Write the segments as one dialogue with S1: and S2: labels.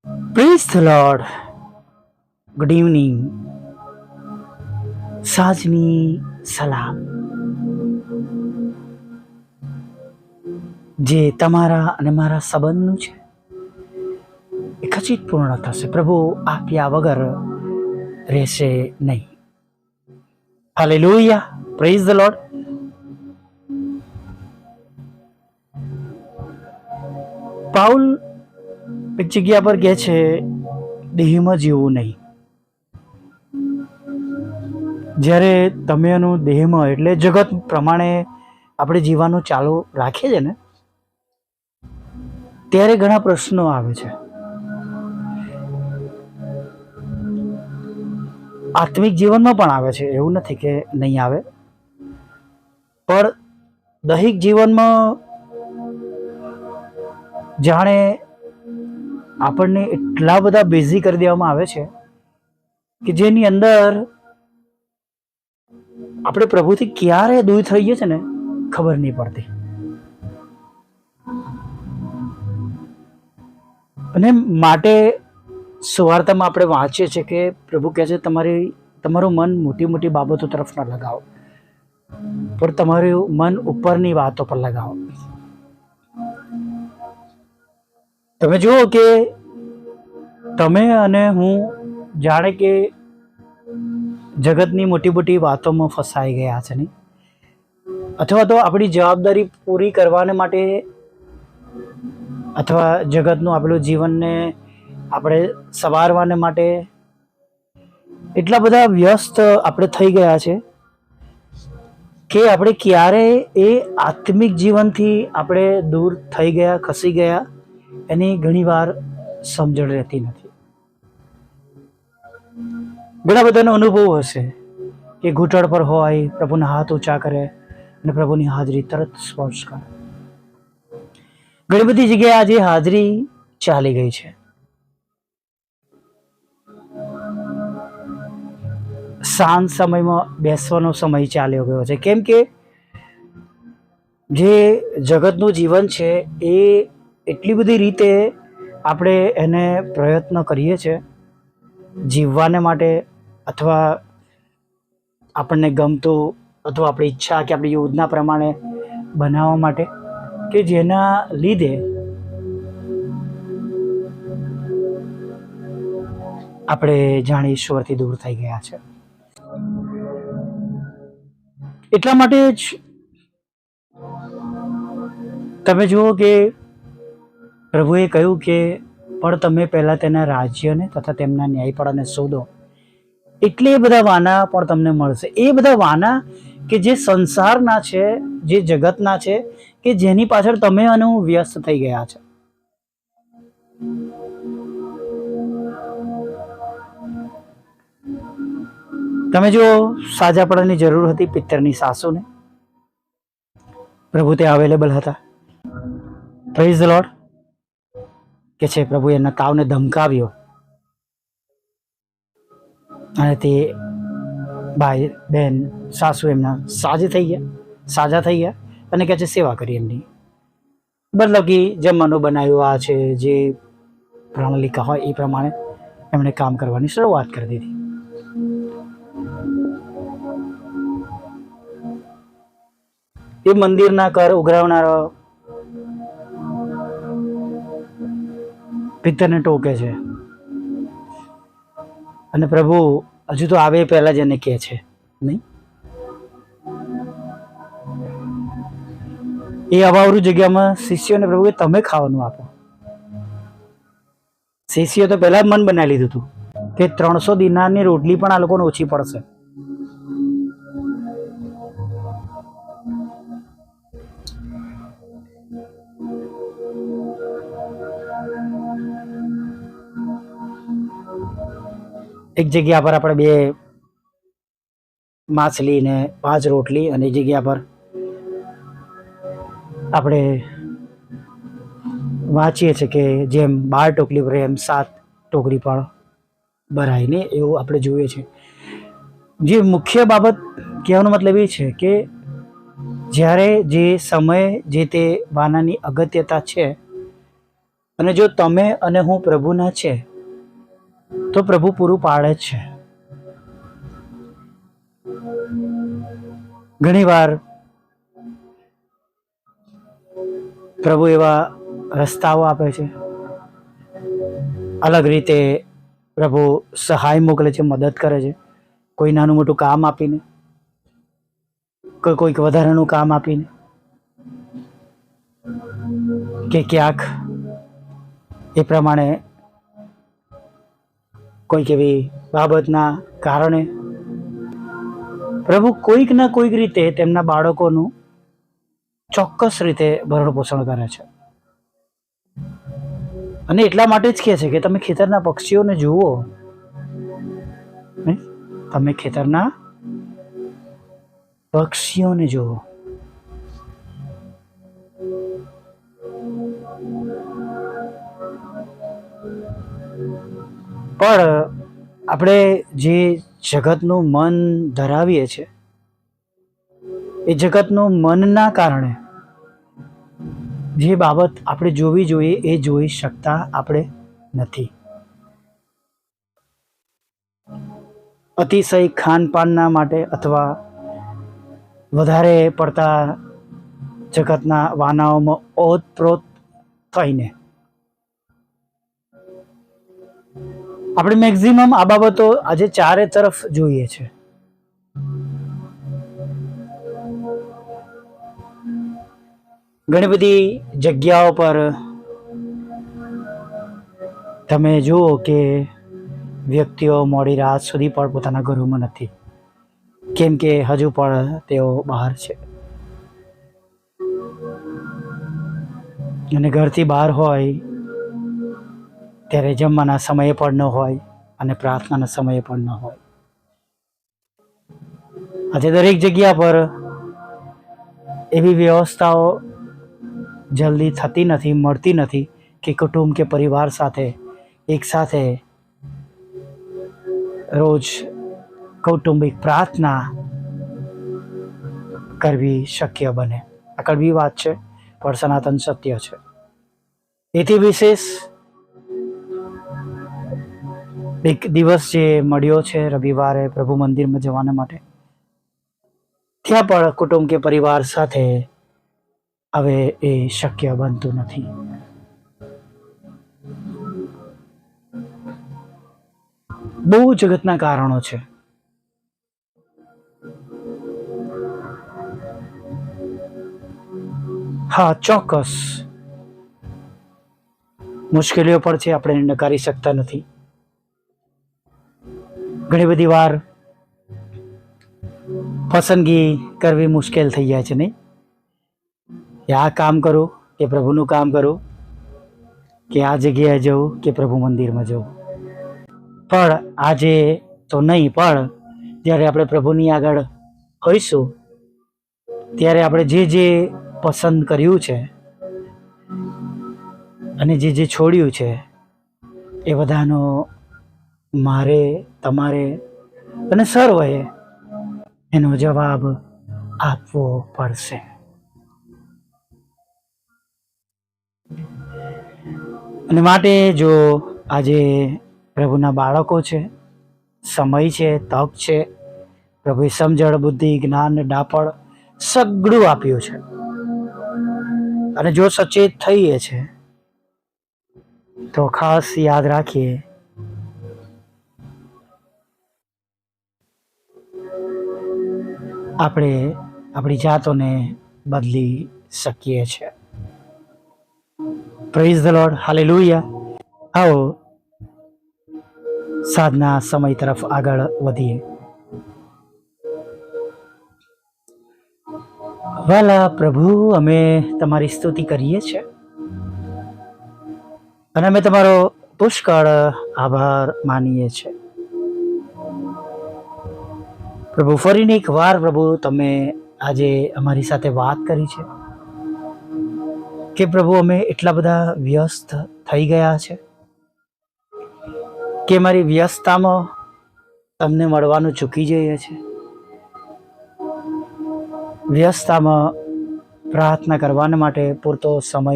S1: Praise the lord. Good evening. સાંજની સલામ જે તમારા અને મારા સંબંધનું છે એ ખચિત પૂર્ણ થશે. પ્રભુ આપ્યા વગર રહેશે નહીં. Hallelujah. Praise the lord. Paul એક જગ્યા પર કહે છે, દેહમાં જીવવું નહીં. જ્યારે તમે એનું દેહમાં એટલે જગત પ્રમાણે આપણે જીવવાનું ચાલુ રાખીએ છીએ ને, ત્યારે ઘણા પ્રશ્નો આવે છે. આત્મિક જીવનમાં પણ આવે છે, એવું નથી કે નહીં આવે, પણ દૈહિક જીવનમાં જાણે આપણને એટલા બધા બિઝી કરી દેવામાં આવે છે કે જેની અંદર આપણે પ્રભુથી ક્યારે દૂર થઈ ગઈએ છે ને ખબર નહીં પડતી. અને માટે સુવાર્તામાં આપણે વાંચીએ છીએ કે પ્રભુ કહે છે, તમારું મન મોટી મોટી બાબતો તરફ ન લગાવો, પણ તમારું મન ઉપરની વાતો પર લગાવો. તમે જુઓ કે તમે અને હું જાણે કે જગતની મોટી મોટી વાતોમાં ફસાઈ ગયા છે નહીં, અથવા તો આપણી જવાબદારી પૂરી કરવાને માટે અથવા જગતનું આપણું જીવનને આપણે સવારવાને માટે એટલા બધા વ્યસ્ત આપણે થઈ ગયા છે કે આપણે ક્યારેય એ આત્મિક જીવનથી આપણે દૂર થઈ ગયા, ખસી ગયા, એની ઘણીવાર સમજણ રહેતી નથી. ઘણા બધાનો અનુભવ હશે કે ઘૂંટણ પર હોય, પ્રભુના હાથ ઊંચા કરે અને પ્રભુની હાજરી તરત સ્પર્શ કરે. ઘણી બધી જગ્યાએ આજે હાજરી ચાલી ગઈ છે. સાંજ સમયમાં બેસવાનો સમય ચાલ્યો ગયો છે, કેમ કે જે જગતનું જીવન છે એ એટલી બધી રીતે આપણે એને પ્રયત્ન કરીએ છીએ જીવવાને માટે, અથવા આપણને ગમતું અથવા આપણી ઈચ્છા કે આપણી યોજના પ્રમાણે બનાવવા માટે, કે જેના લીધે આપણે જાણે ઈશ્વરથી દૂર થઈ ગયા છે. એટલા માટે જ તમે જુઓ કે પ્રભુએ કહ્યું કે પણ તમે પહેલાં તેના રાજ્યને તથા તેમના ન્યાયપણાને શોધો, એટલે બધા વાના પણ તમને મળશે. એ બધા વાના કે જે સંસારના છે, જે જગતના છે, કે જેની પાછળ તમે અને હું વ્યસ્ત થઈ ગયા છે. તમે જો સાજાપણાની જરૂર હતી પિત્તરની સાસુને, પ્રભુ તે અવેલેબલ હતા. Praise the lord. કે છે પ્રભુએ એના તાવને ધમકાવ્યો અને તે ભાઈ બેન સાસુ એમના સાજા થઈ ગયા અને કહે છે સેવા કરી એમની. મતલબ કે જમવાનું બનાવ્યું, આ છે જે પ્રણાલિકા હોય એ પ્રમાણે એમણે કામ કરવાની શરૂઆત કરી દીધી. એ મંદિરના કર ઉઘરાવનારો પિત્તરને ટોકે છે અને પ્રભુ હજુ તો આવે પહેલા જ એને કહે છે નહીં. એ અવાવરૂ જગ્યામાં શિષ્યોને પ્રભુએ તમે ખાવાનું આપો. શિષ્યો તો પહેલા જ મન બનાવી લીધું હતું કે 300 દિનારની રોટલી પણ આ લોકોને ઓછી પડશે. એક જગ્યા પર આપણે 2 માછલી ને 5 રોટલી, અને એક જગ્યા પર આપણે વાંચીએ છીએ કે જેમ 12 ટોકરી ભરે એમ 7 ટોકરી પણ ભરાઈને, એવું આપણે જોઈએ છીએ. જે મુખ્ય બાબત કહેવાનો મતલબ એ છે કે જ્યારે જે સમય જે તે વાનાની અગત્યતા છે અને જો તમે અને હું પ્રભુના છે તો પ્રભુ પૂરું પાડે જ છે. ઘણીવાર પ્રભુ એવા રસ્તાઓ આપે છે, અલગ રીતે પ્રભુ સહાય મોકલે છે, મદદ કરે છે, કોઈ નાનું મોટું કામ આપીને, કોઈક વધારાનું કામ આપીને, કે ક્યાંક એ પ્રમાણે કોઈક એવી બાબતના કારણે પ્રભુ કોઈક ના કોઈક રીતે તેમના બાળકોનું ચોક્કસ રીતે ભરણ પોષણ કરે છે. અને એટલા માટે જ કહે છે કે તમે ખેતરના પક્ષીઓને જુઓ, તમે ખેતરના પક્ષીઓને જુઓ. પણ આપણે જે જગતનું મન ધરાવીએ છીએ, એ જગતનું મનના કારણે જે બાબત આપણે જોવી જોઈએ એ જોઈ શકતા આપણે નથી. અતિશય ખાનપાનના માટે અથવા વધારે પડતા જગતના વાનાઓમાં ઓતપ્રોત થઈને આપણે મેક્સિમમ આ બાબતો આજે ચારે તરફ જોઈએ છે. ઘણી બધી જગ્યાઓ પર તમે જુઓ કે વ્યક્તિઓ મોડી રાત સુધી પણ પોતાના ઘરોમાં નથી, કેમ કે હજુ પણ તેઓ બહાર છે. અને ઘરથી બહાર હોય ત્યારે જમવાના સમયે પણ ન હોય અને પ્રાર્થનાના સમયે પણ ન હોય. આજે દરેક જગ્યા પર એવી વ્યવસ્થાઓ જલ્દી થતી નથી, મળતી નથી કે કુટુંબ કે પરિવાર સાથે એક સાથે રોજ કૌટુંબિક પ્રાર્થના કરવી શક્ય બને. આ કડવી વાત છે, પણ સનાતન સત્ય છે. એથી વિશેષ એક દિવસ જે મળ્યો છે રવિવારે પ્રભુ મંદિરમાં જવાના માટે, ત્યાં પણ કુટુંબ કે પરિવાર સાથે હવે એ શક્ય બનતું નથી. બહુ જગતના કારણો છે. હા, ચોક્કસ મુશ્કેલીઓ પણ છે, આપણે નકારી શકતા નથી. ઘણી બધી વાર પસંદગી કરવી મુશ્કેલ થઈ જાય છે, નહીં? કે આ કામ કરું કે પ્રભુનું કામ કરું, કે આ જગ્યાએ જવું કે પ્રભુ મંદિરમાં જવું. પણ આજે તો નહીં, પણ જ્યારે આપણે પ્રભુની આગળ હોઈશું ત્યારે આપણે જે જે પસંદ કર્યું છે અને જે જે છોડ્યું છે એ બધાનો મારે, તમારે અને સર્વએ એનો જવાબ આપવો પડશે. અને માટે જો આજે પ્રભુના બાળકો છે, સમય છે, તક છે, પ્રભુએ સમજણ, બુદ્ધિ, જ્ઞાન, ડાપણ સગળું આપ્યું છે, અને જો સચેત થઈએ છે તો ખાસ યાદ રાખીએ આપણે આપણી જાતોને બદલી શકીએ છીએ. Praise the lord, hallelujah. આવો સાધના સમય તરફ આગળ વધીએ. વાલા પ્રભુ, અમે તમારી સ્તુતિ કરીએ છીએ અને અમે તમારો પુષ્કળ આભાર માનીએ છીએ. પ્રભુ, ફરીને એક વાર પ્રભુ તમે આજે અમારી સાથે વાત કરી છે કે પ્રભુ અમે એટલા બધા વ્યસ્ત થઈ ગયા છે કે મારી વ્યસ્તતામાં તમને મળવાનું ચૂકી જઈએ છે. વ્યસ્તતામાં પ્રાર્થના કરવાના માટે પૂરતો સમય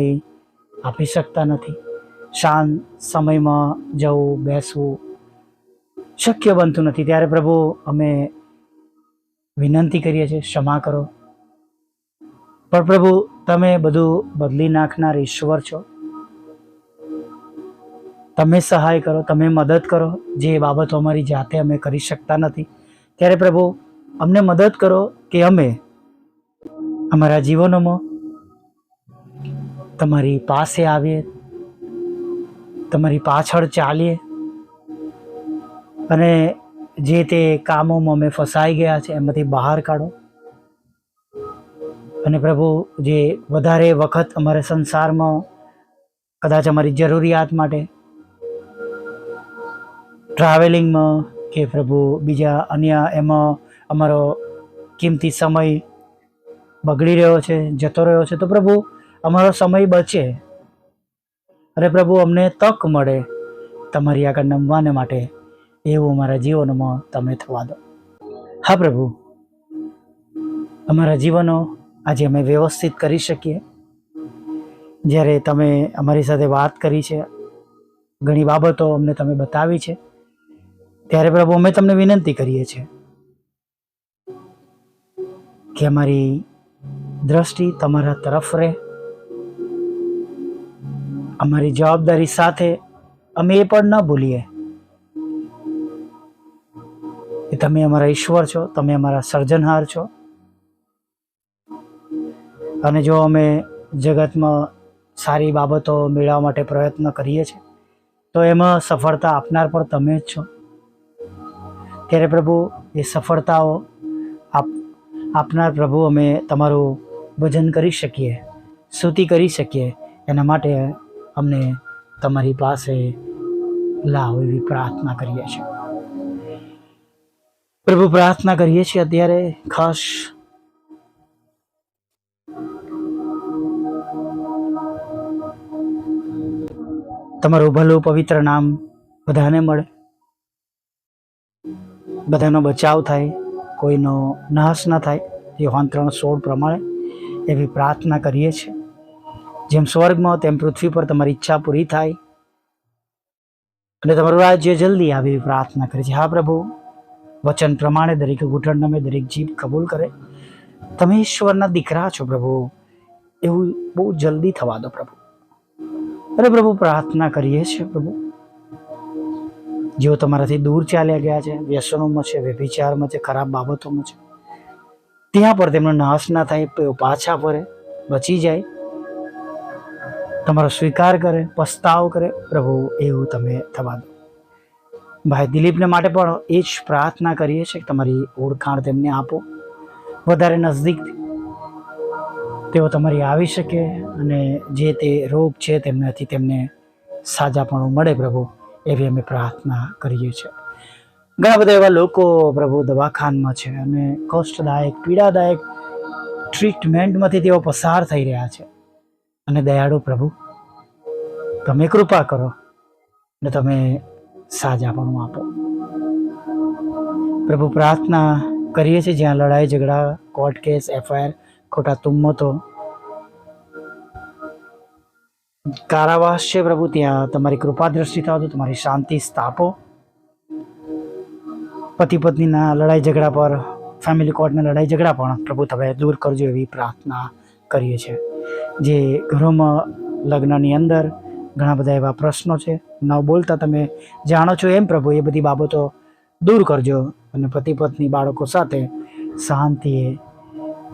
S1: આપી શકતા નથી. શાંત સમયમાં જવું બેસવું શક્ય બનતું નથી, ત્યારે પ્રભુ અમે વિનંતી કરીએ છીએ, ક્ષમા કરો. પણ પ્રભુ, તમે બધું બદલી નાખનાર ઈશ્વર છો. તમે સહાય કરો, તમે મદદ કરો. જે બાબતો અમારી જાતે અમે કરી શકતા નથી, ત્યારે પ્રભુ અમને મદદ કરો કે અમે અમારા જીવનોમાં તમારી પાસે આવીએ, તમારી પાછળ ચાલીએ અને જે તે કામોમાં અમે ફસાઈ ગયા છે એમાંથી બહાર કાઢો. અને પ્રભુ, જે વધારે વખત અમારે સંસારમાં કદાચ અમારી જરૂરિયાત માટે ટ્રાવેલિંગમાં કે પ્રભુ બીજા અન્ય એમાં અમારો કિંમતી સમય બગડી રહ્યો છે, જતો રહ્યો છે, તો પ્રભુ અમારો સમય બચે અને પ્રભુ અમને તક મળે તમારી આગળ નમવાને માટે, એવું અમારા જીવનમાં તમે થવા દો. હા પ્રભુ, અમારા જીવનો આજે અમે વ્યવસ્થિત કરી શકીએ. જ્યારે તમે અમારી સાથે વાત કરી છે, ઘણી બાબતો અમને તમે બતાવી છે, ત્યારે પ્રભુ અમે તમને વિનંતી કરીએ છીએ કે અમારી દ્રષ્ટિ તમારા તરફ રહે. અમારી જવાબદારી સાથે અમે એ પણ ન ભૂલીએ કે તમે અમારા ઈશ્વર છો, તમે અમારા સર્જનહાર છો. અને જો અમે જગતમાં સારી બાબતો મેળવવા માટે પ્રયત્ન કરીએ છીએ, તો એમાં સફળતા આપનાર પણ તમે જ છો. ત્યારે પ્રભુ, એ સફળતાઓ આપનાર પ્રભુ, અમે તમારું ભજન કરી શકીએ, સ્તુતિ કરી શકીએ, એના માટે અમને તમારી પાસે લાવો એવી પ્રાર્થના કરીએ છીએ. પ્રભુ, પ્રાર્થના કરીએ છીએ અત્યારે ખાસ તમારું ભલું પવિત્ર નામ બધાને મળે, બધાનો બચાવ થાય, કોઈનો નાશ ન થાય. યોહાન 3:16 પ્રમાણે એવી પ્રાર્થના કરીએ છીએ. જેમ સ્વર્ગમાં તેમ પૃથ્વી પર તમારી ઈચ્છા પૂરી થાય અને તમારું રાજ્ય જલ્દી આવે એવી પ્રાર્થના કરીએ છીએ. હા પ્રભુ, વચન પ્રમાણે દરેક ઘૂંટણ નમે, દરેક જીભ કબૂલ કરે તમે ઈશ્વરના દીકરા છો પ્રભુ, એવું બહુ જલ્દી થવા દો પ્રભુ. અરે પ્રભુ, પ્રાર્થના કરીએ છીએ પ્રભુ, જેઓ તમારાથી દૂર ચાલ્યા ગયા છે, વ્યસનોમાં છે, વ્યભિચારમાં છે, ખરાબ બાબતોમાં છે, ત્યાં પર તેમનો નાશ ના થાય, તેઓ પાછા ફરે, બચી જાય, તમારો સ્વીકાર કરે, પસ્તાવ કરે પ્રભુ, એવું તમે થવા દો. ભાઈ દિલીપને માટે પણ એ જ પ્રાર્થના કરીએ છીએ કે તમારી ઓળખાણ તેમને આપો, વધારે નજદીક તેઓ તમારી આવી શકે અને જે તે રોગ છે તેમનાથી તેમને સાજાપણું મળે પ્રભુ, એવી અમે પ્રાર્થના કરીએ છીએ. ઘણા બધા એવા લોકો પ્રભુ દવાખાનામાં છે અને કષ્ટદાયક, પીડાદાયક ટ્રીટમેન્ટમાંથી તેઓ પસાર થઈ રહ્યા છે. અને દયાળુ પ્રભુ, તમે કૃપા કરો ને તમે સાજાપણું આપો પ્રભુ. પ્રાર્થના કરીએ છીએ જ્યાં લડાઈ ઝઘડા, કોર્ટ કેસ, FIR, ખોટા તુમ્મતો, કારાવાસ છે પ્રભુ, ત્યાં તમારી કૃપા દ્રષ્ટિ થાવ તો તમારી શાંતિ સ્થાપો. પતિ પત્નીના લડાઈ ઝઘડા પર, ફેમિલી કોર્ટના લડાઈ ઝઘડા પણ પ્રભુ તમે દૂર કરજો એવી પ્રાર્થના કરીએ છીએ. જે ઘરોમાં લગ્નની અંદર ઘણા બધા એવા પ્રશ્નો છે, ન બોલતા તમે જાણો છો એમ પ્રભુ, એ બધી બાબતો દૂર કરજો અને પતિ પત્ની બાળકો સાથે શાંતિએ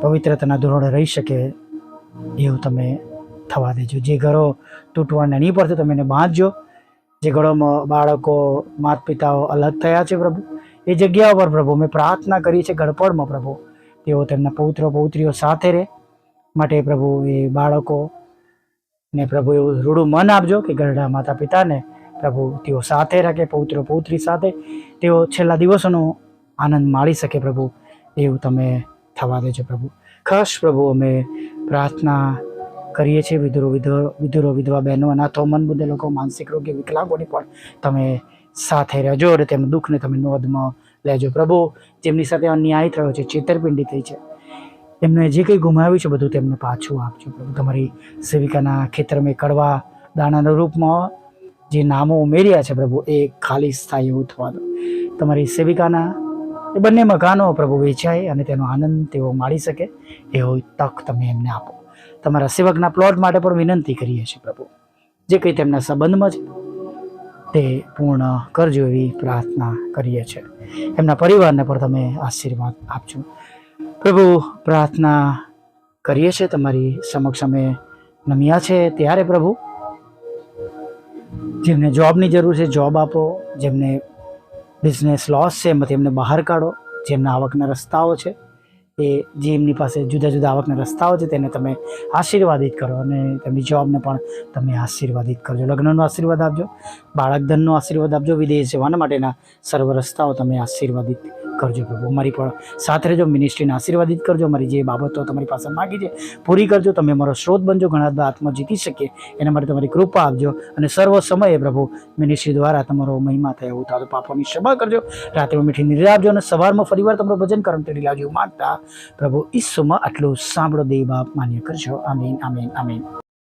S1: પવિત્રતાના ધોરણે રહી શકે એવું તમે થવા દેજો. જે ઘરો તૂટવાના નહીં પડશે તમે એને બાંધજો. જે ઘરોમાં બાળકો, માતા પિતાઓ અલગ થયા છે પ્રભુ, એ જગ્યા પર પ્રભુ અમે પ્રાર્થના કરીએ છીએ ગડપડમાં પ્રભુ, તેઓ તેમના પૌત્રો પૌત્રીઓ સાથે રહે માટે પ્રભુ એ બાળકો ને પ્રભુ એવું રૂડું મન આપજો કે ઘરડા માતા પિતાને પ્રભુ તેઓ સાથે રાખે, પૌત્રો પૌત્રી સાથે તેઓ છેલ્લા દિવસોનો આનંદ માણી શકે પ્રભુ, એવું તમે થવા દેજો પ્રભુ. ખાસ પ્રભુ અમે પ્રાર્થના કરીએ છીએ વિધુરો વિધવા બહેનો, અનાથો, મન બુદ્ધે લોકો, માનસિક રોગી, વિકલાંગોની પણ તમે સાથે રહેજો અને તેમના દુઃખને તમે નોંધમાં લેજો પ્રભુ. જેમની સાથે અન્યાય થયો છે, છેતરપિંડી થઈ છે, એમને જે કંઈ ગુમાવ્યું છે બધું તેમને પાછું આપજો પ્રભુ. તમારી સેવિકાના ખેતરમાં કડવા દાણાના રૂપમાં જે નામો ઉમેર્યા છે પ્રભુ એ ખાલી થાય એવું થવા દો. તમારી સેવિકાના એ બંને મકાનો પ્રભુ વેચાય અને તેનો આનંદ તેઓ માણી શકે એવો તક તમે એમને આપો. તમારા સેવકના પ્લોટ માટે પણ વિનંતી કરીએ છીએ પ્રભુ, જે કંઈ તેમના સંબંધમાં છે તે પૂર્ણ કરજો એવી પ્રાર્થના કરીએ છીએ. એમના પરિવારને પણ તમે આશીર્વાદ આપજો પ્રભુ. પ્રાર્થના કરીએ છીએ તમારી સમક્ષ અમે નમ્યા છે ત્યારે પ્રભુ, જેમને જોબની જરૂર છે જોબ આપો, જેમને બિઝનેસ લોસ છે એમાંથી એમને બહાર કાઢો, જેમના આવકના રસ્તાઓ છે એ જે એમની પાસે જુદા જુદા આવકના રસ્તાઓ છે તેને તમે આશીર્વાદિત કરો અને તેમની જોબને પણ તમે આશીર્વાદિત કરજો. લગ્નનો આશીર્વાદ આપજો, બાળક ધનનો આશીર્વાદ આપજો, વિદેશ જવાના માટેના સર્વ રસ્તાઓ તમે આશીર્વાદિત કરજો પ્રભુ. અમારી પણ સાથે રહેજો, મિનિસ્ટ્રીને આશીર્વાદિત કરજો, અમારી જે બાબતો તમારી પાસે માગી છે પૂરી કરજો. તમે અમારો સ્ત્રોત બનજો, ઘણા બધા આત્મા જીતી શકીએ એના માટે તમારી કૃપા આપજો અને સર્વ સમયે પ્રભુ મિનિસ્ટ્રી દ્વારા તમારો મહિમા થાય એવું થાય. પાપોની ક્ષમા કરજો, રાત્રે મીઠી નિદ્રા આપજો અને સવારમાં ફરીવાર તમારું ભજન કરમ તેડી લાવજો માગતા પ્રભુ ઈસુમાં આટલું સાંભળો દેવ બાપ માન્ય કરજો. આમીન આમીન આમીન.